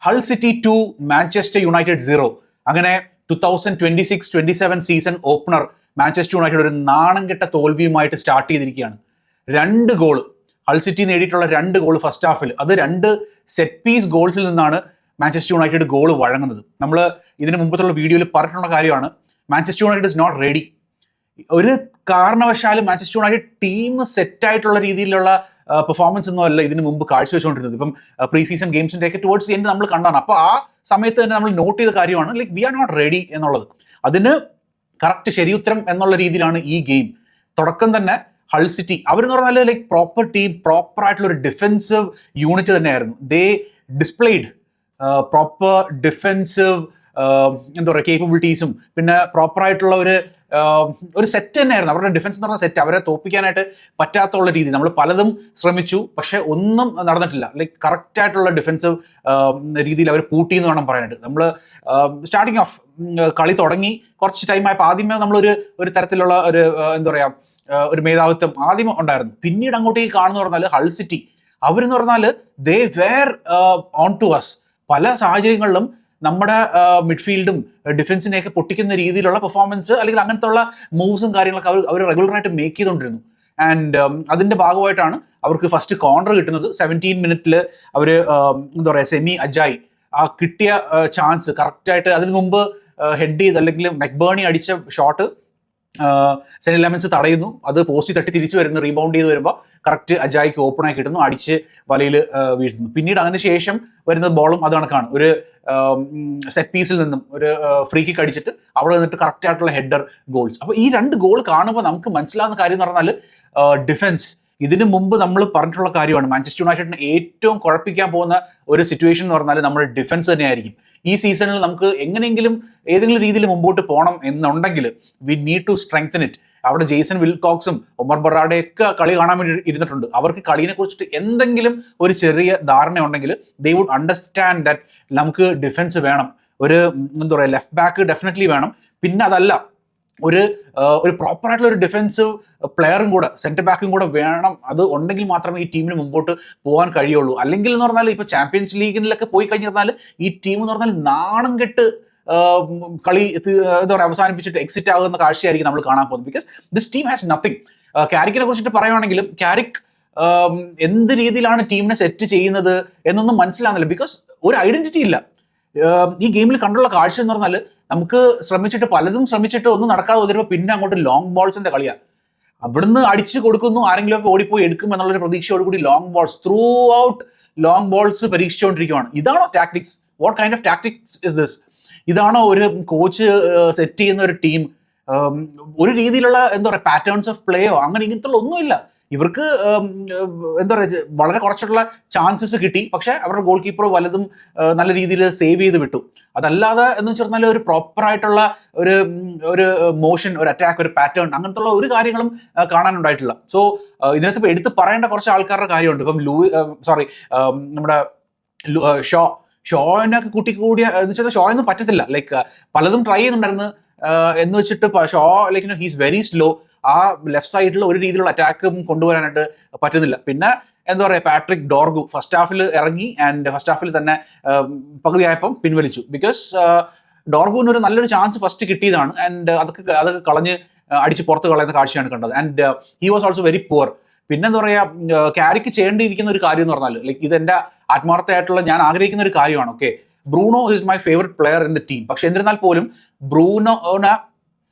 Hull city 2 Manchester United 0. അങ്ങനെ 2026-27 season opener Manchester United ഒരു നാണം കെട്ട തോൽവിയുമായിട്ട് സ്റ്റാർട്ട് ചെയ്തിരിക്കുകയാണ്. 2 ഗോൾ ഹൾ സിറ്റി നേടിയിട്ടുള്ള 2 ഗോൾ ഫസ്റ്റ് ഹാഫിൽ, അത് 2 സെറ്റ് പീസ് ഗോൾസിൽ നിന്നാണ് മാഞ്ചസ്റ്റർ യുണൈറ്റഡ് ഗോൾ വഴങ്ങുന്നത്. നമ്മൾ ഇതിന് മുമ്പത്തുള്ള വീഡിയോയിൽ പറഞ്ഞിട്ടുള്ള കാര്യമാണ്, Manchester United is not ready. ഒരു കാരണവശാലും മാഞ്ചസ്റ്റർ യുണൈറ്റഡ് ടീം സെറ്റായിട്ടുള്ള രീതിയിലുള്ള പെർഫോമൻസ് ഒന്നും അല്ല ഇതിന് മുമ്പ് കാഴ്ചവെച്ചുകൊണ്ടിരുന്നത്. ഇപ്പം പ്രീ സീസൺ ഗെയിംസിൻ്റെ ഒക്കെ ടുവേർഡ്സ് എൻഡ് നമ്മൾ കണ്ടാണ്. അപ്പോൾ ആ സമയത്ത് തന്നെ നമ്മൾ നോട്ട് ചെയ്ത കാര്യമാണ് like we are not ready എന്നുള്ളത്. അതിന് കറക്റ്റ് ശരിയുത്തരം എന്നുള്ള രീതിയിലാണ് ഈ ഗെയിം. തുടക്കം തന്നെ ഹൾ സിറ്റി അവരെന്ന് പറഞ്ഞാൽ ലൈക്ക് പ്രോപ്പർ ടീം, പ്രോപ്പർ ആയിട്ടുള്ള ഒരു ഡിഫെൻസീവ് യൂണിറ്റ് തന്നെയായിരുന്നു. ദേ ഡിസ്പ്ലേഡ് പ്രോപ്പർ ഡിഫെൻസീവ് എന്താ പറയുക കേപ്പബിലിറ്റീസും പിന്നെ പ്രോപ്പറായിട്ടുള്ള ഒരു സെറ്റ് തന്നെയായിരുന്നു. അവരുടെ ഡിഫൻസ് എന്ന് പറഞ്ഞ സെറ്റ് അവരെ തോപ്പിക്കാനായിട്ട് പറ്റാത്തുള്ള രീതി നമ്മൾ പലതും ശ്രമിച്ചു, പക്ഷെ ഒന്നും നടന്നിട്ടില്ല. ലൈക്ക് കറക്റ്റായിട്ടുള്ള ഡിഫൻസീവ് രീതിയിൽ അവർ പൂട്ടി എന്ന് വേണം പറയാനായിട്ട്. നമ്മൾ സ്റ്റാർട്ടിങ് ഓഫ് കളി തുടങ്ങി കുറച്ച് ടൈമായപ്പോൾ ആദ്യമേ നമ്മളൊരു തരത്തിലുള്ള എന്താ പറയുക ഒരു മേധാവിത്വം ആദ്യം ഉണ്ടായിരുന്നു. പിന്നീട് അങ്ങോട്ടേക്ക് കാണുന്ന പറഞ്ഞാൽ ഹൾ സിറ്റി അവരെന്ന് പറഞ്ഞാൽ they were on to us. പല സാഹചര്യങ്ങളിലും നമ്മുടെ മിഡ്ഫീൽഡും ഡിഫൻസിനെയൊക്കെ പൊട്ടിക്കുന്ന രീതിയിലുള്ള പെർഫോമൻസ് അല്ലെങ്കിൽ അങ്ങനത്തെ ഉള്ള മൂവ്സും കാര്യങ്ങളൊക്കെ അവർ റെഗുലറായിട്ട് മേക്ക് ചെയ്തുകൊണ്ടിരുന്നു. ആൻഡ് അതിൻ്റെ ഭാഗമായിട്ടാണ് അവർക്ക് ഫസ്റ്റ് കോർണർ കിട്ടുന്നത്. 17 മിനിറ്റിൽ അവർ എന്താ പറയുക സെമി അജായി ആ കിട്ടിയ ചാൻസ് കറക്റ്റായിട്ട് അതിന് മുമ്പ് ഹെഡ് ചെയ്ത് അല്ലെങ്കിൽ മെക്ബേണി അടിച്ച ഷോട്ട് സെനി ലെമൻസ് തടയുന്നു. അത് പോസ്റ്റ് തട്ടി തിരിച്ചു വരുന്നു, റീബൗണ്ട് ചെയ്ത് വരുമ്പോൾ കറക്റ്റ് അജായിക്ക് ഓപ്പണായി കിട്ടുന്നു, അടിച്ച് വലയിൽ വീഴ്ത്തുന്നു. പിന്നീട് അതിന് ശേഷം വരുന്ന ബോളും അത് കണക്കാണ്. ഒരു സെറ്റ് പീസിൽ നിന്നും ഒരു ഫ്രീ കിക്ക് അടിച്ചിട്ട് അവിടെ നിന്നിട്ട് കറക്റ്റ് ആയിട്ടുള്ള ഹെഡർ ഗോൾസ്. അപ്പോൾ ഈ 2 ഗോൾ കാണുമ്പോൾ നമുക്ക് മനസ്സിലാവുന്ന കാര്യം എന്ന് പറഞ്ഞാൽ ഡിഫൻസ്. ഇതിനു മുമ്പ് നമ്മൾ പറഞ്ഞിട്ടുള്ള കാര്യമാണ്, മാഞ്ചസ്റ്റർ യുണൈറ്റഡിനെ ഏറ്റവും കുഴപ്പിക്കാൻ പോകുന്ന ഒരു സിറ്റുവേഷൻ എന്ന് പറഞ്ഞാൽ നമ്മുടെ ഡിഫൻസ് തന്നെയായിരിക്കും. ഈ സീസണിൽ നമുക്ക് എങ്ങനെയെങ്കിലും ഏതെങ്കിലും രീതിയിൽ മുമ്പോട്ട് പോകണം എന്നുണ്ടെങ്കിൽ we need to strengthen it. അവിടെ ജെയ്സൺ വിൽകോക്സും ഒമർ ബറാഡയൊക്കെ കളി കാണാൻ വേണ്ടി ഇരുന്നിട്ടുണ്ട്. അവർക്ക് കളിയെ കുറിച്ചിട്ട് എന്തെങ്കിലും ഒരു ചെറിയ ധാരണ ഉണ്ടെങ്കിൽ ദേ വുഡ് അണ്ടർസ്റ്റാൻഡ് ദാറ്റ് നമുക്ക് ഡിഫൻസ് വേണം, ഒരു എന്താ പറയുക ലെഫ്റ്റ് ബാക്ക് ഡെഫിനറ്റ്ലി വേണം. പിന്നെ അതല്ല ഒരു പ്രോപ്പറായിട്ടുള്ള ഒരു ഡിഫൻസീവ് പ്ലെയറും കൂടെ സെൻറ്റർ ബാക്കും കൂടെ വേണം. അത് ഉണ്ടെങ്കിൽ മാത്രമേ ഈ ടീമിന് മുമ്പോട്ട് പോകാൻ കഴിയുള്ളൂ. അല്ലെങ്കിൽ എന്ന് പറഞ്ഞാൽ ഇപ്പോൾ ചാമ്പ്യൻസ് ലീഗിലൊക്കെ പോയി കഴിഞ്ഞാൽ ഈ ടീം എന്ന് പറഞ്ഞാൽ നാണം കെട്ട് കളി എന്താ പറയുക അവസാനിപ്പിച്ചിട്ട് എക്സിറ്റ് ആകുന്ന കാഴ്ചയായിരിക്കും നമ്മൾ കാണാൻ പോകുന്നത്. Because this team has nothing. ക്യാരിക്കിനെ കുറിച്ചിട്ട് പറയുകയാണെങ്കിലും ക്യാരിക് എന്ത് രീതിയിലാണ് ടീമിനെ സെറ്റ് ചെയ്യുന്നത് എന്നൊന്നും മനസ്സിലാകുന്നില്ല. ബിക്കോസ് ഒരു ഐഡന്റിറ്റി ഇല്ല. ഈ ഗെയിമിൽ കണ്ടുള്ള കാഴ്ച എന്ന് പറഞ്ഞാൽ നമുക്ക് പലതും ശ്രമിച്ചിട്ട് ഒന്നും നടക്കാതെ വരുമ്പോൾ പിന്നെ അങ്ങോട്ട് ലോങ് ബോൾസിന്റെ കളിയാണ്. അവിടുന്ന് അടിച്ചു കൊടുക്കുന്നു, ആരെങ്കിലും ഒക്കെ ഓടിപ്പോയി എടുക്കും എന്നുള്ളൊരു പ്രതീക്ഷയോടുകൂടി long balls throughout long balls പരീക്ഷിച്ചുകൊണ്ടിരിക്കുകയാണ്. ഇതാണോ tactics? What kind of tactics is this? ഇതാണോ ഒരു കോച്ച് സെറ്റ് ചെയ്യുന്ന ഒരു ടീം? ഒരു രീതിയിലുള്ള എന്താ പറയുക പാറ്റേൺസ് ഓഫ് പ്ലേയോ അങ്ങനെ ഇങ്ങനത്തുള്ള ഒന്നുമില്ല. ഇവർക്ക് എന്താ പറയുക വളരെ കുറച്ചുള്ള ചാൻസസ് കിട്ടി, പക്ഷെ അവരുടെ ഗോൾ കീപ്പർ വലതും നല്ല രീതിയിൽ സേവ് ചെയ്ത് വിട്ടു. അതല്ലാതെ എന്ന് വെച്ചാൽ ഒരു പ്രോപ്പറായിട്ടുള്ള ഒരു മോഷൻ, ഒരു അറ്റാക്ക്, ഒരു പാറ്റേൺ അങ്ങനത്തുള്ള ഒരു കാര്യങ്ങളും കാണാനുണ്ടായിട്ടില്ല. സോ ഇതിനകത്ത് ഇപ്പോൾ എടുത്ത് പറയേണ്ട കുറച്ച് ആൾക്കാരുടെ കാര്യമുണ്ട്. ഇപ്പം നമ്മുടെ ഷോനൊക്കെ കൂടിയ എന്ന് വെച്ചാൽ ഷോയൊന്നും പറ്റത്തില്ല. ലൈക്ക് പലതും ട്രൈ ചെയ്യുന്നുണ്ടായിരുന്നു എന്ന് വെച്ചിട്ട് show like he's very slow. ആ ലെഫ്റ്റ് സൈഡിൽ ഒരു രീതിയിലുള്ള അറ്റാക്കും കൊണ്ടുവരാനായിട്ട് പറ്റുന്നില്ല. പിന്നെ എന്താ പറയുക പാട്രിക് ഡോർഗു ഫസ്റ്റ് ഹാഫിൽ ഇറങ്ങി ആൻഡ് ഫസ്റ്റ് ഹാഫിൽ തന്നെ പകുതിയായപ്പം പിൻവലിച്ചു. ബിക്കോസ് ഡോർഗുവിന് ഒരു നല്ലൊരു ചാൻസ് ഫസ്റ്റ് കിട്ടിയതാണ് ആൻഡ് അതൊക്കെ കളഞ്ഞ് അടിച്ച് പുറത്ത് കളയുന്ന കാഴ്ചയാണ് കണ്ടത്. And he was also very poor. പിന്നെന്താ പറയുക ക്യാരിക്ക് ചെയ്യേണ്ടിയിരിക്കുന്ന ഒരു കാര്യം എന്ന് പറഞ്ഞാൽ ലൈക്ക് ഇതെൻ്റെ ആത്മാർത്ഥമായിട്ടുള്ള ഞാൻ ആഗ്രഹിക്കുന്ന ഒരു കാര്യമാണ്. Okay, Bruno is my favourite player in the team. പക്ഷെ എന്നിരുന്നാൽ പോലും ബ്രൂണോനെ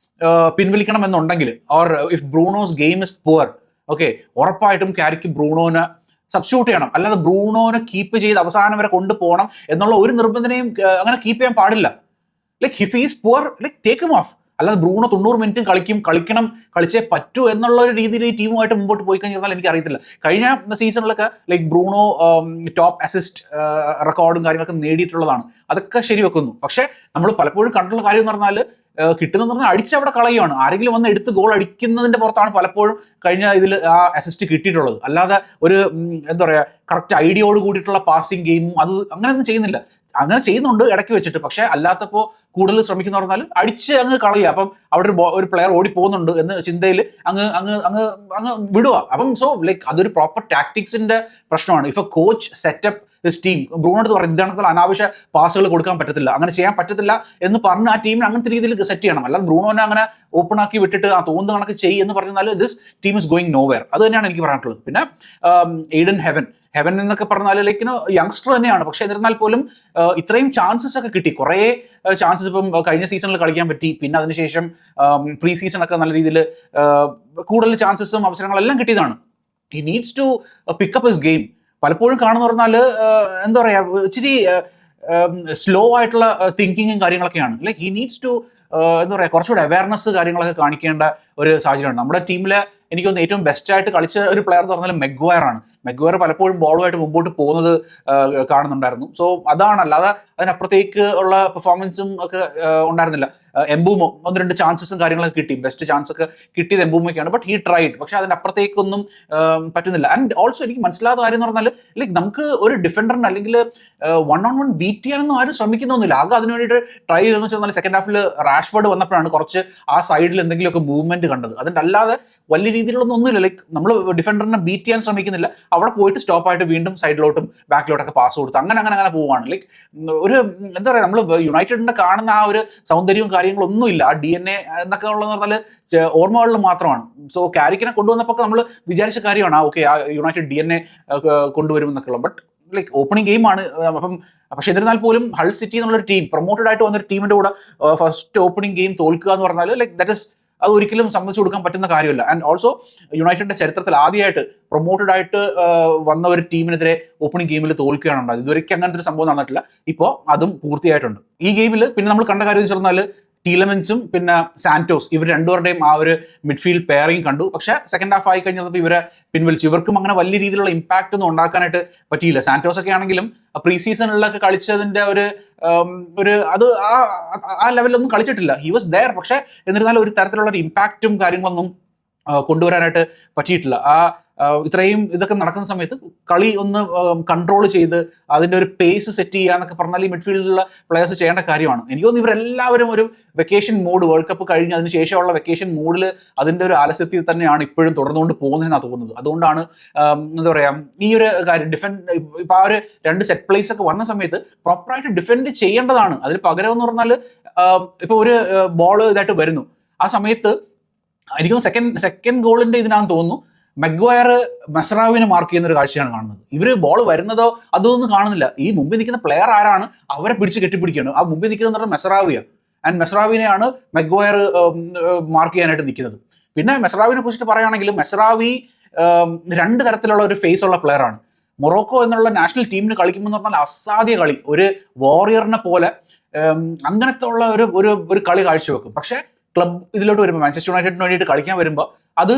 പിൻവലിക്കണം എന്നുണ്ടെങ്കിൽ or if Bruno's game is poor, okay, ഉറപ്പായിട്ടും ക്യാരിക്ക് ബ്രൂണോനെ സബ്സ്റ്റിറ്റ്യൂട്ട് ചെയ്യണം. അല്ലാതെ ബ്രൂണോനെ കീപ്പ് ചെയ്ത് അവസാനം വരെ കൊണ്ടുപോകണം എന്നുള്ള ഒരു നിർബന്ധനയും അങ്ങനെ കീപ്പ് ചെയ്യാൻ പാടില്ല. Like if is poor like take him of. അല്ലാതെ ബ്രൂണോ 90 മിനിറ്റും കളിച്ചേ പറ്റൂ എന്നുള്ള ഒരു രീതിയിൽ ഈ ടീമുമായിട്ട് മുമ്പോട്ട് പോയി കഴിഞ്ഞാൽ എനിക്ക് അറിയത്തില്ല. കഴിഞ്ഞ സീസണിലൊക്കെ ലൈക്ക് ബ്രൂണോ ടോപ്പ് അസിസ്റ്റ് റെക്കോർഡും കാര്യങ്ങളൊക്കെ നേടിയിട്ടുള്ളതാണ്. അതൊക്കെ ശരിവെക്കുന്നു. പക്ഷെ നമ്മൾ പലപ്പോഴും കണ്ടിട്ടുള്ള കാര്യം എന്ന് പറഞ്ഞാൽ കിട്ടുന്നതെന്ന് പറഞ്ഞാൽ അടിച്ചവിടെ കളയുകയാണ്. ആരെങ്കിലും വന്ന് എടുത്ത് ഗോൾ അടിക്കുന്നതിൻ്റെ പുറത്താണ് പലപ്പോഴും കഴിഞ്ഞ ഇതിൽ ആ അസിസ്റ്റ് കിട്ടിയിട്ടുള്ളത്. അല്ലാതെ ഒരു എന്താ പറയുക കറക്റ്റ് ഐഡിയോട് കൂടിയിട്ടുള്ള പാസിങ് ഗെയിമും അത് അങ്ങനെയൊന്നും ചെയ്യുന്നില്ല. അങ്ങനെ ചെയ്യുന്നുണ്ട് ഇടയ്ക്ക് വെച്ചിട്ട്. പക്ഷേ അല്ലാത്തപ്പോൾ കൂടുതൽ ശ്രമിക്കുന്ന പറഞ്ഞാൽ അടിച്ച് അങ്ങ് കളയുക. അപ്പം അവിടെ ഒരു പ്ലെയർ ഓടി പോകുന്നുണ്ട് എന്ന് ചിന്തയിൽ അങ്ങ് അങ്ങ് അങ്ങ് അങ്ങ് വിടുക. അപ്പം സോ ലൈക്ക് അതൊരു പ്രോപ്പർ ടാക്ടിക്സിന്റെ പ്രശ്നമാണ്. If A coach setup team, Bruno അടുത്ത് പറയും ഇതാണ് അനാവശ്യ പാസുകൾ കൊടുക്കാൻ പറ്റത്തില്ല, അങ്ങനെ ചെയ്യാൻ പറ്റത്തില്ല എന്ന് പറഞ്ഞ് ആ ടീമിനെ അങ്ങനത്തെ രീതിയിൽ സെറ്റ് ചെയ്യണം. അല്ലാതെ ബ്രൂണോനെ അങ്ങനെ ഓപ്പൺ ആക്കി വിട്ടിട്ട് ആ തോന്നുന്ന കണക്ക് ചെയ്യും എന്ന് പറഞ്ഞാൽ this team is going nowhere. അത് തന്നെയാണ് എനിക്ക് പറയാനുള്ളത്. പിന്നെ എയ്ഡൻ ഹെവൻ എന്നൊക്കെ പറഞ്ഞാൽ ലൈക്ക് യങ്സ്റ്റർ തന്നെയാണ്, പക്ഷെ എന്നിരുന്നാൽ പോലും ഇത്രയും ചാൻസസ് ഒക്കെ കിട്ടി. കുറേ ചാൻസസ് ഇപ്പം കഴിഞ്ഞ സീസണിൽ കളിക്കാൻ പറ്റി. പിന്നെ അതിനുശേഷം പ്രീ സീസൺ ഒക്കെ നല്ല രീതിയിൽ കൂടുതൽ ചാൻസസും അവസരങ്ങളെല്ലാം കിട്ടിയതാണ്. He needs to pick up his game. പലപ്പോഴും കാണുന്ന പറഞ്ഞാൽ എന്താ പറയുക, ഇച്ചിരി സ്ലോ ആയിട്ടുള്ള തിങ്കിങ്ങും കാര്യങ്ങളൊക്കെയാണ്. ലൈക്ക് ഹി നീഡ്സ് ടു എന്താ പറയുക, കുറച്ചുകൂടെ അവയർനെസ് കാര്യങ്ങളൊക്കെ കാണിക്കേണ്ട ഒരു സാഹചര്യമാണ്. നമ്മുടെ ടീമിൽ എനിക്ക് തോന്നുന്നു ഏറ്റവും ബെസ്റ്റായിട്ട് കളിച്ച ഒരു പ്ലെയർ എന്ന് പറഞ്ഞാൽ മെഗ്വയർ ആണ്. മെഗ്വയർ പലപ്പോഴും ബോളുമായിട്ട് മുമ്പോട്ട് പോകുന്നത് കാണുന്നുണ്ടായിരുന്നു. സോ അതാണ്, അല്ലാതെ അതിനപ്പുറത്തേക്ക് ഉള്ള പെർഫോമൻസും ഒക്കെ ഉണ്ടായിരുന്നില്ല. എംബൂമോ 1-2 ചാൻസസും കാര്യങ്ങളൊക്കെ കിട്ടി, ബെസ്റ്റ് ചാൻസ് ഒക്കെ കിട്ടിയത് എംബൂമൊക്കെയാണ്. ബട്ട് ഹി ട്രൈഡ്, പക്ഷെ അതിൻ്റെ അപ്പുറത്തേക്കൊന്നും പറ്റുന്നില്ല. ആൻഡ് ഓൾസോ എനിക്ക് മനസ്സിലാത്ത കാര്യം എന്ന് പറഞ്ഞാൽ ലൈക്ക് നമുക്ക് ഒരു ഡിഫൻഡറിന് അല്ലെങ്കിൽ 1-on-1 ബീറ്റ് ചെയ്യാനൊന്നും ആരും ശ്രമിക്കുന്നൊന്നുമില്ല. ആകെ അതിന് വേണ്ടിയിട്ട് ട്രൈ ചെയ്തെന്ന് വെച്ചാൽ സെക്കൻഡ് ഹാഫിൽ റാഷ്ഫോർഡ് വന്നപ്പോഴാണ് കുറച്ച് ആ സൈഡിൽ എന്തെങ്കിലുമൊക്കെ മൂവ്മെന്റ് കണ്ടത്. അതിൻ്റെ അല്ലാതെ വലിയ രീതിയിലുള്ളൊന്നും ഒന്നുമില്ല. ലൈക്ക് നമ്മൾ ഡിഫൻഡറിനെ ബീറ്റ് ചെയ്യാൻ ശ്രമിക്കുന്നില്ല, അവിടെ പോയിട്ട് സ്റ്റോപ്പായിട്ട് വീണ്ടും സൈഡിലോട്ടും ബാക്കിലോട്ടൊക്കെ പാസ് കൊടുത്ത് അങ്ങനെ അങ്ങനെ അങ്ങനെ പോവുകയാണ്. ലൈക്ക് ഒരു എന്താ പറയുക, നമ്മൾ യുണൈറ്റഡിന്റെ കാണുന്ന ആ ഒരു സൗന്ദര്യവും കാര്യങ്ങളൊന്നും ഇല്ല. ആ DNA എന്നൊക്കെ ഉള്ളതെന്ന് പറഞ്ഞാൽ ഓർമ്മകളിൽ മാത്രമാണ്. സോ കാരിക്കിനെ കൊണ്ടുവന്നപ്പോൾ നമ്മൾ വിചാരിച്ച കാര്യമാണ് ഓക്കെ ആ യുണൈറ്റഡ് DNA കൊണ്ടുവരും എന്നൊക്കെയുള്ള. ബട്ട് ലൈക്ക് ഓപ്പണിംഗ് ഗെയിമാണ്. അപ്പം പക്ഷെ എന്നിരുന്നാൽ പോലും ഹൾ സിറ്റി എന്നുള്ളൊരു ടീം, പ്രൊമോട്ടഡ് ആയിട്ട് വന്നൊരു ടീമിന്റെ കൂടെ ഫസ്റ്റ് ഓപ്പണിംഗ് ഗെയിം തോൽക്കുക എന്ന് പറഞ്ഞാൽ ലൈക്ക് ദാറ്റ് ഇസ് അത് ഒരിക്കലും സമ്മതിച്ചു കൊടുക്കാൻ പറ്റുന്ന കാര്യമല്ല. ആൻഡ് ഓൾസോ യുണൈറ്റഡിന്റെ ചരിത്രത്തിൽ ആദ്യമായിട്ട് പ്രൊമോട്ടഡ് ആയിട്ട് വന്ന ഒരു ടീമിനെതിരെ ഓപ്പണിംഗ് ഗെയിമിൽ തോൽക്കുകയാണ് ഉണ്ടായത്. ഇതുവരെയ്ക്ക് അങ്ങനത്തെ ഒരു സംഭവം നടന്നിട്ടില്ല. ഇപ്പോൾ അതും പൂർത്തിയായിട്ടുണ്ട്. ഈ ഗെയിമിൽ പിന്നെ നമ്മൾ കണ്ട കാര്യം എന്ന് വെച്ചാൽ ടീലമെൻസും പിന്നെ സാന്റോസ്, ഇവർ രണ്ടുപേരുടെയും ആ ഒരു മിഡ്ഫീൽഡ് പെയറിംഗ് കണ്ടു. പക്ഷേ സെക്കൻഡ് ഹാഫ് ആയി കഴിഞ്ഞപ്പോൾ ഇവരെ പിൻവലിച്ചു. ഇവർക്കും അങ്ങനെ വലിയ രീതിയിലുള്ള ഇമ്പാക്റ്റ് ഒന്നും ഉണ്ടാക്കാനായിട്ട് പറ്റിയില്ല. സാന്റോസ് ഒക്കെ ആണെങ്കിലും പ്രീ സീസണിലൊക്കെ കളിച്ചതിന്റെ ഒരു അത് ആ ലെവലിലൊന്നും കളിച്ചിട്ടില്ല. ഹി വാസ് ദെയർ, പക്ഷേ എന്നിരുന്നാലും ഒരു തരത്തിലുള്ള ഒരു ഇമ്പാക്റ്റും കാര്യങ്ങളൊന്നും കൊണ്ടുവരാനായിട്ട് പറ്റിയിട്ടില്ല. ഇത്രയും ഇതൊക്കെ നടക്കുന്ന സമയത്ത് കളി ഒന്ന് കൺട്രോൾ ചെയ്ത് അതിൻ്റെ ഒരു പേസ് സെറ്റ് ചെയ്യുക എന്നൊക്കെ പറഞ്ഞാൽ ഈ മിഡ്ഫീൽഡിലുള്ള പ്ലെയേഴ്സ് ചെയ്യേണ്ട കാര്യമാണ്. എനിക്ക് തോന്നുന്നു ഇവരെല്ലാവരും ഒരു വെക്കേഷൻ മൂഡ്, വേൾഡ് കപ്പ് കഴിഞ്ഞ് അതിന് ശേഷമുള്ള വെക്കേഷൻ മൂഡിൽ അതിൻ്റെ ഒരു ആലസ്യത്തിൽ തന്നെയാണ് ഇപ്പോഴും തുടർന്നുകൊണ്ട് പോകുന്നതെന്നാണ് തോന്നുന്നത്. അതുകൊണ്ടാണ് എന്താ പറയുക, ഈ ഒരു കാര്യം ഇപ്പം ആ ഒരു 2 സെറ്റ് പ്ലേസ് ഒക്കെ വന്ന സമയത്ത് പ്രോപ്പറായിട്ട് ഡിഫെൻഡ് ചെയ്യേണ്ടതാണ്. അതിന് പകരം എന്ന് പറഞ്ഞാൽ ഇപ്പോൾ ഒരു ബോൾ ഇതായിട്ട് വരുന്നു, ആ സമയത്ത് എനിക്കൊന്ന് സെക്കൻഡ് ഗോളിൻ്റെ ഇതിനാണെന്ന് തോന്നുന്നു മെഗ്വയർ മെസ്രാവിനെ മാർക്ക് ചെയ്യുന്ന ഒരു കാഴ്ചയാണ് കാണുന്നത്. ഇവർ ബോൾ വരുന്നതോ അതൊന്നും കാണുന്നില്ല. ഈ മുമ്പിൽ നിൽക്കുന്ന പ്ലെയർ ആരാണ് അവരെ പിടിച്ച് കെട്ടിപ്പിടിക്കുകയാണ്. ആ മുമ്പിൽ നിൽക്കുന്നത് പറഞ്ഞാൽ മെസ്രാവിയാണ്. ആൻഡ് മെസ്രാവിനെയാണ് മെഗ്വയർ മാർക്ക് ചെയ്യാനായിട്ട് നിൽക്കുന്നത്. പിന്നെ മെസ്രാവിനെ കുറിച്ചിട്ട് പറയുകയാണെങ്കിൽ മെസ്രാവി 2 തരത്തിലുള്ള ഒരു ഫേസ് ഉള്ള പ്ലെയർ ആണ്. മൊറോക്കോ എന്നുള്ള നാഷണൽ ടീമിന് കളിക്കുമ്പോൾ എന്ന് പറഞ്ഞാൽ അസാധ്യ കളി, ഒരു വാറിയറിനെ പോലെ അങ്ങനത്തെ ഉള്ള ഒരു കളി കാഴ്ചവെക്കും. പക്ഷേ ക്ലബ് ഇതിലോട്ട് വരുമ്പോൾ മാഞ്ചസ്റ്റർ യുണൈറ്റഡിന് വേണ്ടിയിട്ട് കളിക്കാൻ വരുമ്പോൾ അത്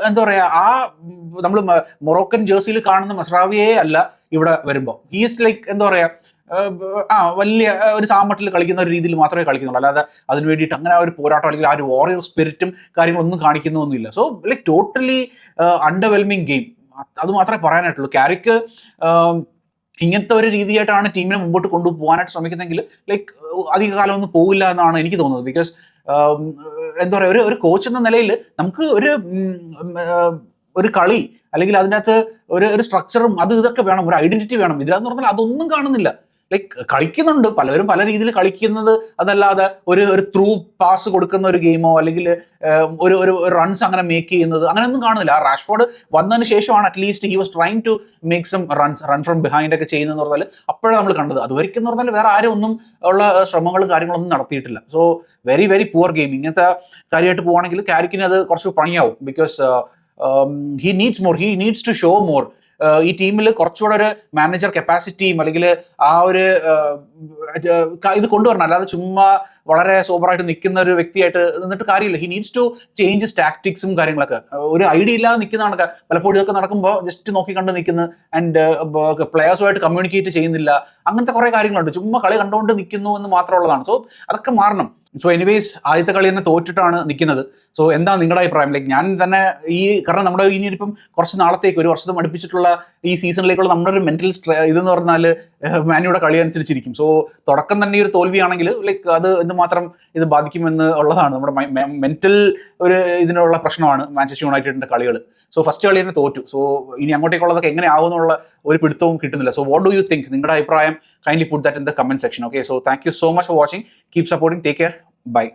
എന്താ പറയുക, ആ നമ്മൾ മൊറോക്കൻ ജേഴ്സിയിൽ കാണുന്ന മെസ്രാവിയെ അല്ല ഇവിടെ വരുമ്പോൾ. ഹീസ് ലൈക്ക് എന്താ പറയുക, വലിയ ഒരു സാമട്ടിൽ കളിക്കുന്ന ഒരു രീതിയിൽ മാത്രമേ കളിക്കുന്നുള്ളൂ. അല്ലാതെ അതിന് വേണ്ടിയിട്ട് അങ്ങനെ ഒരു പോരാട്ടം അല്ലെങ്കിൽ ആ ഒരു വാറിയർ സ്പിരിറ്റും കാര്യങ്ങളൊന്നും കാണിക്കുന്നൊന്നുമില്ല. So like totally underwhelming game, അത് മാത്രമേ പറയാനായിട്ടുള്ളൂ. കാരിക്ക് ഇങ്ങനത്തെ ഒരു രീതിയായിട്ടാണ് ടീമിനെ മുമ്പോട്ട് കൊണ്ടുപോകാനായിട്ട് ശ്രമിക്കുന്നതെങ്കിൽ ലൈക്ക് അധികകാലം ഒന്നും പോകില്ല എന്നാണ് എനിക്ക് തോന്നുന്നത്. ബിക്കോസ് എന്താ പറയുക, ഒരു കോച്ച് എന്ന നിലയിൽ നമുക്ക് ഒരു കളി അല്ലെങ്കിൽ അതിൻ്റെ അകത്ത് ഒരു സ്ട്രക്ചറും ഇതൊക്കെ വേണം, ഒരു ഐഡന്റിറ്റി വേണം. ഇതിലാന്ന് പറഞ്ഞാൽ അതൊന്നും കാണുന്നില്ല. ലൈക്ക് കളിക്കുന്നുണ്ട് പലവരും പല രീതിയിൽ കളിക്കുന്നത്, അതല്ലാതെ ഒരു ത്രൂ പാസ് കൊടുക്കുന്ന ഒരു ഗെയിമോ അല്ലെങ്കിൽ ഒരു റൺസ് അങ്ങനെ മേക്ക് ചെയ്യുന്നത് അങ്ങനെയൊന്നും കാണുന്നില്ല. ആ റാഷ്ഫോർഡ് വന്നതിന് ശേഷമാണ് at least he was trying to make some run from behind ഒക്കെ ചെയ്യുന്നതെന്ന് പറഞ്ഞാൽ അപ്പോഴാണ് നമ്മൾ കണ്ടത്. അതുവരെയ്ക്കും എന്ന് പറഞ്ഞാൽ വേറെ ആരും ഒന്നും ഉള്ള ശ്രമങ്ങളും കാര്യങ്ങളൊന്നും നടത്തിയിട്ടില്ല. So very very poor game. ഇങ്ങനത്തെ കാര്യമായിട്ട് പോവുകയാണെങ്കിൽ കാരിക്കിന് അത് കുറച്ച് പണിയാവും. Because he needs to show more. ഈ ടീമിൽ കുറച്ചുകൂടെ ഒരു മാനേജർ കപ്പാസിറ്റിയും അല്ലെങ്കിൽ ആ ഒരു ഇത് കൊണ്ടുവരണം. അല്ലാതെ ചുമ്മാ വളരെ സോബറായിട്ട് നിൽക്കുന്ന ഒരു വ്യക്തിയായിട്ട് നിന്നിട്ട് കാര്യമില്ല. ഹി നീഡ്സ് ടു ചേഞ്ച് ടാക്ടിക്സും കാര്യങ്ങളൊക്കെ. ഒരു ഐഡിയ ഇല്ലാതെ നിൽക്കുന്നതാണ് പലപ്പോഴും ഇതൊക്കെ നടക്കുമ്പോൾ ജസ്റ്റ് നോക്കി കണ്ട് നിൽക്കുന്നു. ആൻഡ് പ്ലെയേഴ്സുമായിട്ട് കമ്മ്യൂണിക്കേറ്റ് ചെയ്യുന്നില്ല. അങ്ങനത്തെ കുറേ കാര്യങ്ങളുണ്ട്. ചുമ്മാ കളി കണ്ടുകൊണ്ട് നിൽക്കുന്നു എന്ന് മാത്രമുള്ളതാണ്. സോ അതൊക്കെ മാറണം. സോ എനിവേസ് ആദ്യത്തെ കളി തന്നെ തോറ്റിട്ടാണ് നിൽക്കുന്നത്. സോ എന്താണ് നിങ്ങളുടെ അഭിപ്രായം? ലൈക്ക് ഞാൻ തന്നെ കാരണം നമ്മുടെ ഇനിയിപ്പം കുറച്ച് നാളത്തേക്ക്, ഒരു വർഷത്തെ അടുപ്പിച്ചിട്ടുള്ള ഈ സീസണിലേക്കുള്ള നമ്മുടെ ഒരു മെന്റൽ ഇതെന്ന് പറഞ്ഞാൽ മാനിയുടെ കളി അനുസരിച്ചിരിക്കും. സോ തുടക്കം തന്നെ ഈ ഒരു തോൽവിയാണെങ്കിൽ ലൈക്ക് അത് എന്തുമാത്രം ഇത് ബാധിക്കുമെന്ന് ഉള്ളതാണ്. നമ്മുടെ മെന്റൽ ഒരു ഇതിനുള്ള പ്രശ്നമാണ് മാഞ്ചസ്റ്റർ യുണൈറ്റഡിന്റെ കളികൾ. സോ ഫസ്റ്റ് കളി തന്നെ തോറ്റു. സോ ഇനി അങ്ങോട്ടേക്കുള്ളതൊക്കെ എങ്ങനെ ആവുമെന്നുള്ള ഒരു പിടുത്തവും കിട്ടുന്നില്ല. So what do you think? നിങ്ങളുടെ അഭിപ്രായം kindly put that in the comment section. Okay, so thank you so much for watching. Keep supporting. Take care. Bye.